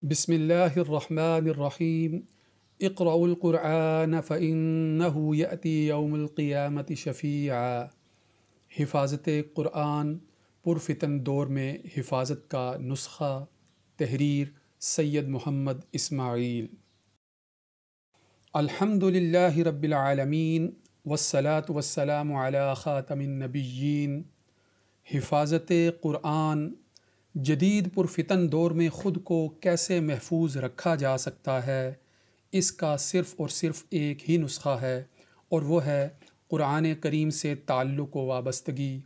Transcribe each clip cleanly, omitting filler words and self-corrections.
بسم اللہ الرحمن الرحیم اقرأوا القرآن فإنه يأتي یوم القیامت شفیعا۔ حفاظت قرآن پرفتن دور میں حفاظت کا نسخہ، تحریر سید محمد اسماعیل۔ الحمد للہ رب العالمین والصلاة والسلام علی خاتم النبیین۔ حفاظت قرآن جدید پرفتن دور میں خود کو کیسے محفوظ رکھا جا سکتا ہے، اس کا صرف اور صرف ایک ہی نسخہ ہے، اور وہ ہے قرآن کریم سے تعلق و وابستگی۔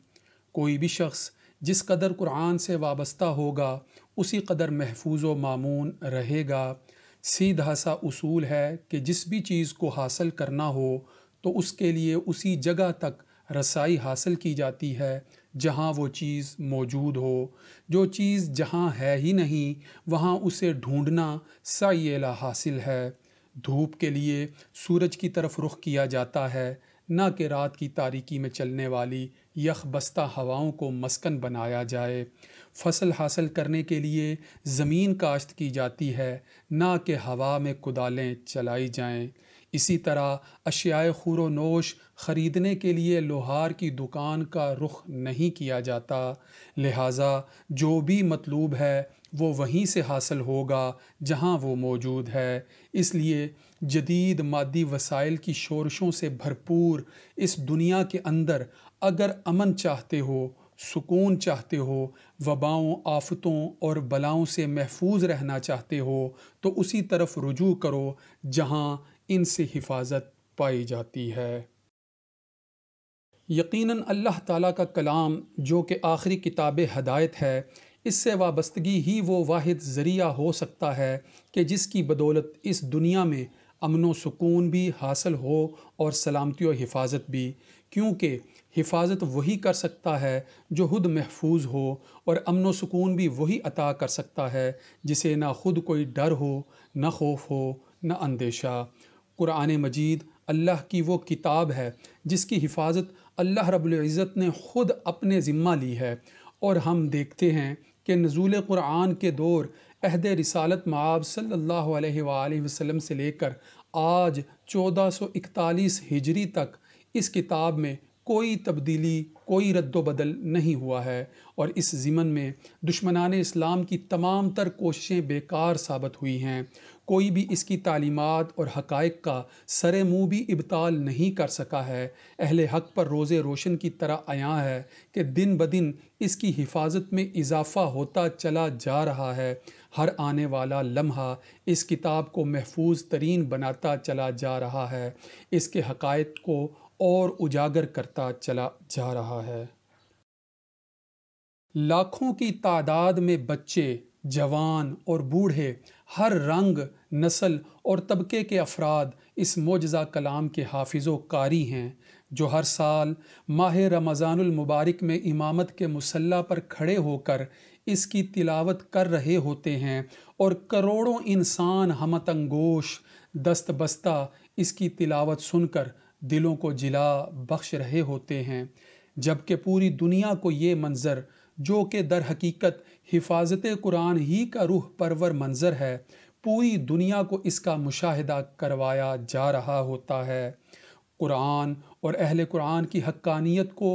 کوئی بھی شخص جس قدر قرآن سے وابستہ ہوگا اسی قدر محفوظ و مامون رہے گا۔ سیدھا سا اصول ہے کہ جس بھی چیز کو حاصل کرنا ہو تو اس کے لیے اسی جگہ تک رسائی حاصل کی جاتی ہے جہاں وہ چیز موجود ہو۔ جو چیز جہاں ہے ہی نہیں وہاں اسے ڈھونڈنا سعی لا حاصل ہے۔ دھوپ کے لیے سورج کی طرف رخ کیا جاتا ہے، نہ کہ رات کی تاریکی میں چلنے والی یخ بستہ ہواؤں کو مسکن بنایا جائے۔ فصل حاصل کرنے کے لیے زمین کاشت کی جاتی ہے، نہ کہ ہوا میں کدالیں چلائی جائیں۔ اسی طرح اشیاء خور و نوش خریدنے کے لیے لوہار کی دکان کا رخ نہیں کیا جاتا، لہٰذا جو بھی مطلوب ہے وہ وہیں سے حاصل ہوگا جہاں وہ موجود ہے۔ اس لیے جدید مادی وسائل کی شورشوں سے بھرپور اس دنیا کے اندر اگر امن چاہتے ہو، سکون چاہتے ہو، وباؤں، آفتوں اور بلاؤں سے محفوظ رہنا چاہتے ہو تو اسی طرف رجوع کرو جہاں ان سے حفاظت پائی جاتی ہے۔ یقیناً اللہ تعالیٰ کا کلام جو کہ آخری کتاب ہدایت ہے، اس سے وابستگی ہی وہ واحد ذریعہ ہو سکتا ہے کہ جس کی بدولت اس دنیا میں امن و سکون بھی حاصل ہو اور سلامتی و حفاظت بھی، کیونکہ حفاظت وہی کر سکتا ہے جو خود محفوظ ہو، اور امن و سکون بھی وہی عطا کر سکتا ہے جسے نہ خود کوئی ڈر ہو، نہ خوف ہو، نہ اندیشہ۔ قرآن مجید اللہ کی وہ کتاب ہے جس کی حفاظت اللہ رب العزت نے خود اپنے ذمہ لی ہے، اور ہم دیکھتے ہیں کہ نزول قرآن کے دور عہد رسالت مآب صلی اللہ علیہ وآلہ وسلم سے لے کر آج 1441 ہجری تک اس کتاب میں کوئی تبدیلی، کوئی رد و بدل نہیں ہوا ہے، اور اس ضمن میں دشمنان اسلام کی تمام تر کوششیں بیکار ثابت ہوئی ہیں۔ کوئی بھی اس کی تعلیمات اور حقائق کا سر منہ بھی ابطال نہیں کر سکا ہے۔ اہل حق پر روز روشن کی طرح عیاں ہے کہ دن بدن اس کی حفاظت میں اضافہ ہوتا چلا جا رہا ہے۔ ہر آنے والا لمحہ اس کتاب کو محفوظ ترین بناتا چلا جا رہا ہے، اس کے حقائق کو اور اجاگر کرتا چلا جا رہا ہے۔ لاکھوں کی تعداد میں بچے، جوان اور بوڑھے، ہر رنگ، نسل اور طبقے کے افراد اس معجزہ کلام کے حافظ و قاری ہیں، جو ہر سال ماہ رمضان المبارک میں امامت کے مصلی پر کھڑے ہو کر اس کی تلاوت کر رہے ہوتے ہیں، اور کروڑوں انسان ہمت انگوش دست بستہ اس کی تلاوت سن کر دلوں کو جلا بخش رہے ہوتے ہیں، جبکہ پوری دنیا کو یہ منظر، جو کہ در حقیقت حفاظت قرآن ہی کا روح پرور منظر ہے، پوری دنیا کو اس کا مشاہدہ کروایا جا رہا ہوتا ہے۔ قرآن اور اہل قرآن کی حقانیت کو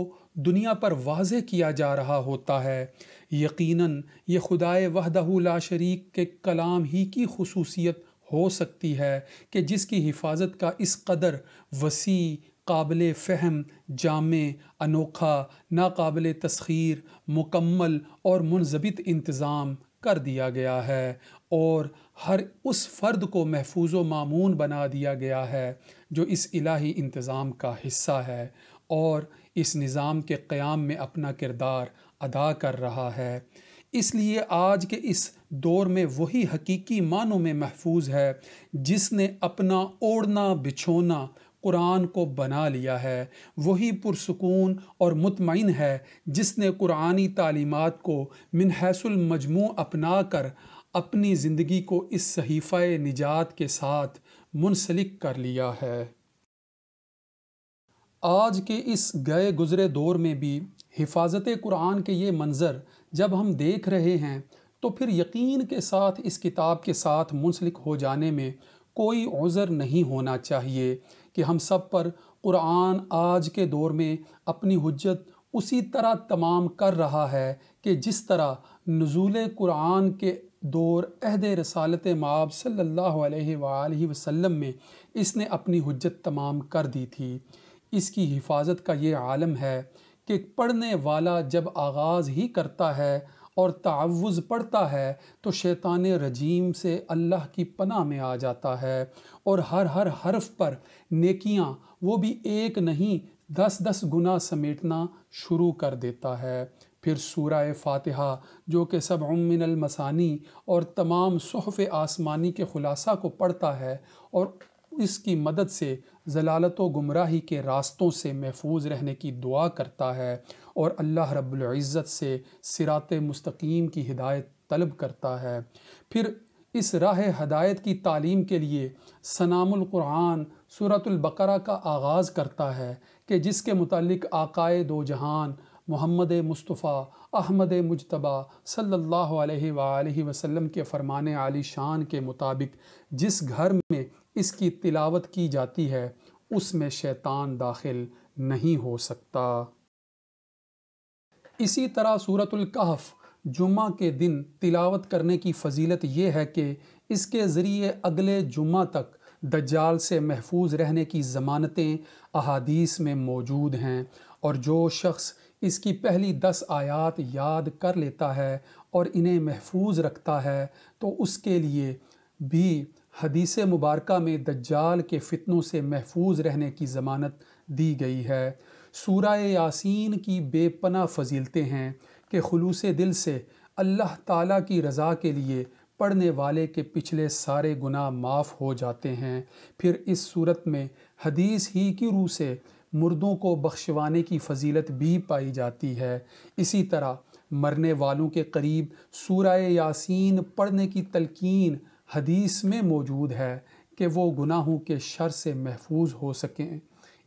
دنیا پر واضح کیا جا رہا ہوتا ہے۔ یقیناً یہ خدائے وحدہ لا شریک کے کلام ہی کی خصوصیت ہو سکتی ہے کہ جس کی حفاظت کا اس قدر وسیع، قابل فہم، جامع، انوکھا، ناقابل تسخیر، مکمل اور منضبط انتظام کر دیا گیا ہے، اور ہر اس فرد کو محفوظ و مامون بنا دیا گیا ہے جو اس الہی انتظام کا حصہ ہے اور اس نظام کے قیام میں اپنا کردار ادا کر رہا ہے۔ اس لیے آج کے اس دور میں وہی حقیقی معنوں میں محفوظ ہے جس نے اپنا اوڑھنا بچھونا قرآن کو بنا لیا ہے، وہی پرسکون اور مطمئن ہے جس نے قرآنی تعلیمات کو من حیث المجموع اپنا کر اپنی زندگی کو اس صحیفہ نجات کے ساتھ منسلک کر لیا ہے۔ آج کے اس گئے گزرے دور میں بھی حفاظت قرآن کے یہ منظر جب ہم دیکھ رہے ہیں تو پھر یقین کے ساتھ اس کتاب کے ساتھ منسلک ہو جانے میں کوئی عذر نہیں ہونا چاہیے کہ ہم سب پر قرآن آج کے دور میں اپنی حجت اسی طرح تمام کر رہا ہے کہ جس طرح نزول قرآن کے دور عہد رسالت مآب صلی اللہ علیہ وآلہ وسلم میں اس نے اپنی حجت تمام کر دی تھی۔ اس کی حفاظت کا یہ عالم ہے کہ پڑھنے والا جب آغاز ہی کرتا ہے اور تعوذ پڑھتا ہے تو شیطان رجیم سے اللہ کی پناہ میں آ جاتا ہے، اور ہر حرف پر نیکیاں وہ بھی ایک نہیں 10 گنا سمیٹنا شروع کر دیتا ہے۔ پھر سورہ فاتحہ جو کہ سبع من المثانی اور تمام صحف آسمانی کے خلاصہ کو پڑھتا ہے اور اس کی مدد سے ضلالت و گمراہی کے راستوں سے محفوظ رہنے کی دعا کرتا ہے، اور اللہ رب العزت سے صراط مستقیم کی ہدایت طلب کرتا ہے۔ پھر اس راہ ہدایت کی تعلیم کے لیے سنام القرآن سورۃ البقرہ کا آغاز کرتا ہے کہ جس کے متعلق آقائے دو جہان محمد مصطفیٰ احمد مجتبیٰ صلی اللہ علیہ وآلہ وسلم کے فرمان عالی شان کے مطابق جس گھر میں اس کی تلاوت کی جاتی ہے اس میں شیطان داخل نہیں ہو سکتا۔ اسی طرح سورۃ الکہف جمعہ کے دن تلاوت کرنے کی فضیلت یہ ہے کہ اس کے ذریعے اگلے جمعہ تک دجال سے محفوظ رہنے کی ضمانتیں احادیث میں موجود ہیں، اور جو شخص اس کی پہلی 10 آیات یاد کر لیتا ہے اور انہیں محفوظ رکھتا ہے تو اس کے لیے بھی حدیث مبارکہ میں دجال کے فتنوں سے محفوظ رہنے کی ضمانت دی گئی ہے۔ سورہ یاسین کی بے پناہ فضیلتیں ہیں کہ خلوص دل سے اللہ تعالیٰ کی رضا کے لیے پڑھنے والے کے پچھلے سارے گناہ معاف ہو جاتے ہیں۔ پھر اس صورت میں حدیث ہی کی روح سے مردوں کو بخشوانے کی فضیلت بھی پائی جاتی ہے۔ اسی طرح مرنے والوں کے قریب سورہ یاسین پڑھنے کی تلقین حدیث میں موجود ہے کہ وہ گناہوں کے شر سے محفوظ ہو سکیں۔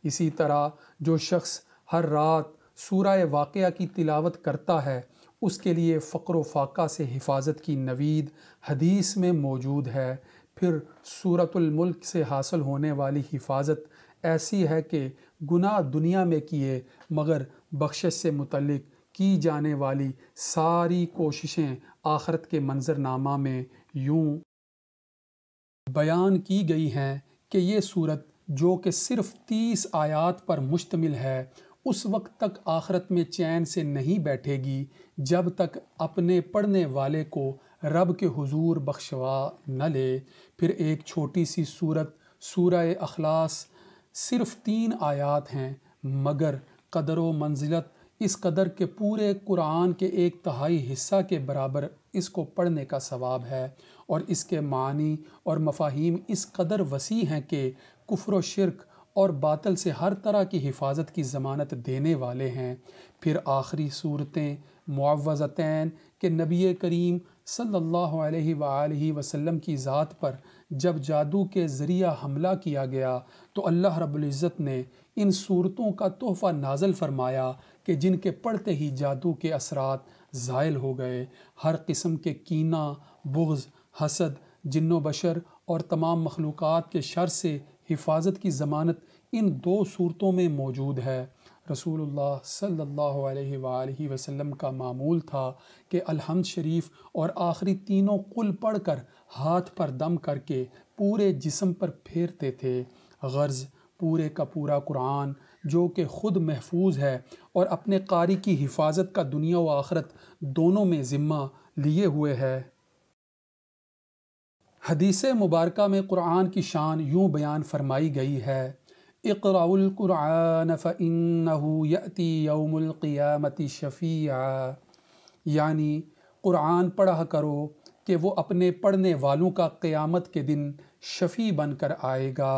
اسی طرح جو شخص ہر رات سورہ واقعہ کی تلاوت کرتا ہے اس کے لیے فقر و فاقہ سے حفاظت کی نوید حدیث میں موجود ہے۔ پھر سورۃ الملک سے حاصل ہونے والی حفاظت ایسی ہے کہ گناہ دنیا میں کیے مگر بخشش سے متعلق کی جانے والی ساری کوششیں آخرت کے منظرنامہ میں یوں بیان کی گئی ہیں کہ یہ صورت جو کہ صرف 30 آیات پر مشتمل ہے اس وقت تک آخرت میں چین سے نہیں بیٹھے گی جب تک اپنے پڑھنے والے کو رب کے حضور بخشوا نہ لے۔ پھر ایک چھوٹی سی صورت سورہ اخلاص صرف 3 آیات ہیں مگر قدر و منزلت اس قدر کے پورے قرآن کے 1/3 حصہ کے برابر اس کو پڑھنے کا ثواب ہے، اور اس کے معنی اور مفاہیم اس قدر وسیع ہیں کہ کفر و شرک اور باطل سے ہر طرح کی حفاظت کی ضمانت دینے والے ہیں۔ پھر آخری صورتیں معوذتین کہ نبی کریم صلی اللہ علیہ وآلہ وسلم کی ذات پر جب جادو کے ذریعہ حملہ کیا گیا تو اللہ رب العزت نے ان صورتوں کا تحفہ نازل فرمایا کہ جن کے پڑھتے ہی جادو کے اثرات زائل ہو گئے۔ ہر قسم کے کینہ، بغض، حسد، جن و بشر اور تمام مخلوقات کے شر سے حفاظت کی ضمانت ان 2 صورتوں میں موجود ہے۔ رسول اللہ صلی اللہ علیہ وآلہ وسلم کا معمول تھا کہ الحمد شریف اور آخری تینوں قل پڑھ کر ہاتھ پر دم کر کے پورے جسم پر پھیرتے تھے۔ غرض پورے کا پورا قرآن جو کہ خود محفوظ ہے اور اپنے قاری کی حفاظت کا دنیا و آخرت دونوں میں ذمہ لیے ہوئے ہے۔ حدیث مبارکہ میں قرآن کی شان یوں بیان فرمائی گئی ہے: اقرأوا القرآن فإنه يأتي يوم القیامة شفیعا، یعنی قرآن پڑھا کرو کہ وہ اپنے پڑھنے والوں کا قیامت کے دن شفیع بن کر آئے گا۔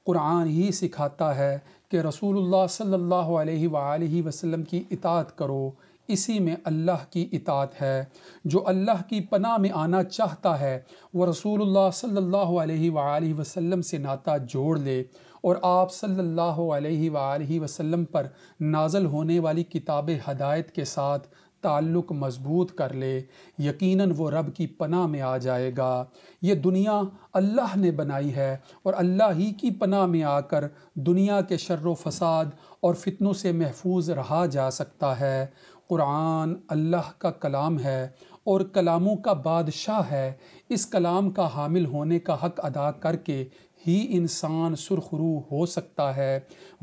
قرآن ہی سکھاتا ہے کہ رسول اللہ صلی اللہ علیہ وآلہ وسلم کی اطاعت کرو، اسی میں اللہ کی اطاعت ہے۔ جو اللہ کی پناہ میں آنا چاہتا ہے وہ رسول اللہ صلی اللہ علیہ وآلہ وسلم سے ناطہ جوڑ لے اور آپ صلی اللہ علیہ وآلہ وسلم پر نازل ہونے والی کتاب ہدایت کے ساتھ تعلق مضبوط کر لے، یقیناً وہ رب کی پناہ میں آ جائے گا۔ یہ دنیا اللہ نے بنائی ہے اور اللہ ہی کی پناہ میں آ کر دنیا کے شر و فساد اور فتنوں سے محفوظ رہا جا سکتا ہے۔ قرآن اللہ کا کلام ہے اور کلاموں کا بادشاہ ہے۔ اس کلام کا حامل ہونے کا حق ادا کر کے ہی انسان سرخرو ہو سکتا ہے،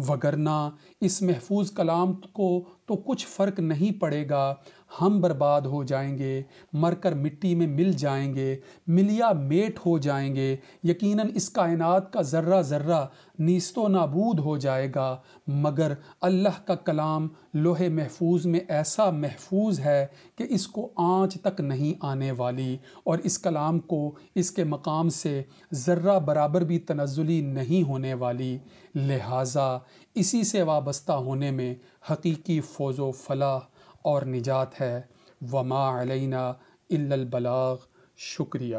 وگرنہ اس محفوظ کلام کو تو کچھ فرق نہیں پڑے گا۔ ہم برباد ہو جائیں گے، مر کر مٹی میں مل جائیں گے، ملیا میٹ ہو جائیں گے۔ یقیناً اس کائنات کا ذرہ ذرہ نیست و نابود ہو جائے گا، مگر اللہ کا کلام لوح محفوظ میں ایسا محفوظ ہے کہ اس کو آنچ تک نہیں آنے والی، اور اس کلام کو اس کے مقام سے ذرہ برابر بھی تنزلی نہیں ہونے والی۔ لہٰذا اسی سے وابستہ ہونے میں حقیقی فوز و فلاح اور نجات ہے۔ وما علینا الا البلاغ۔ شکریہ۔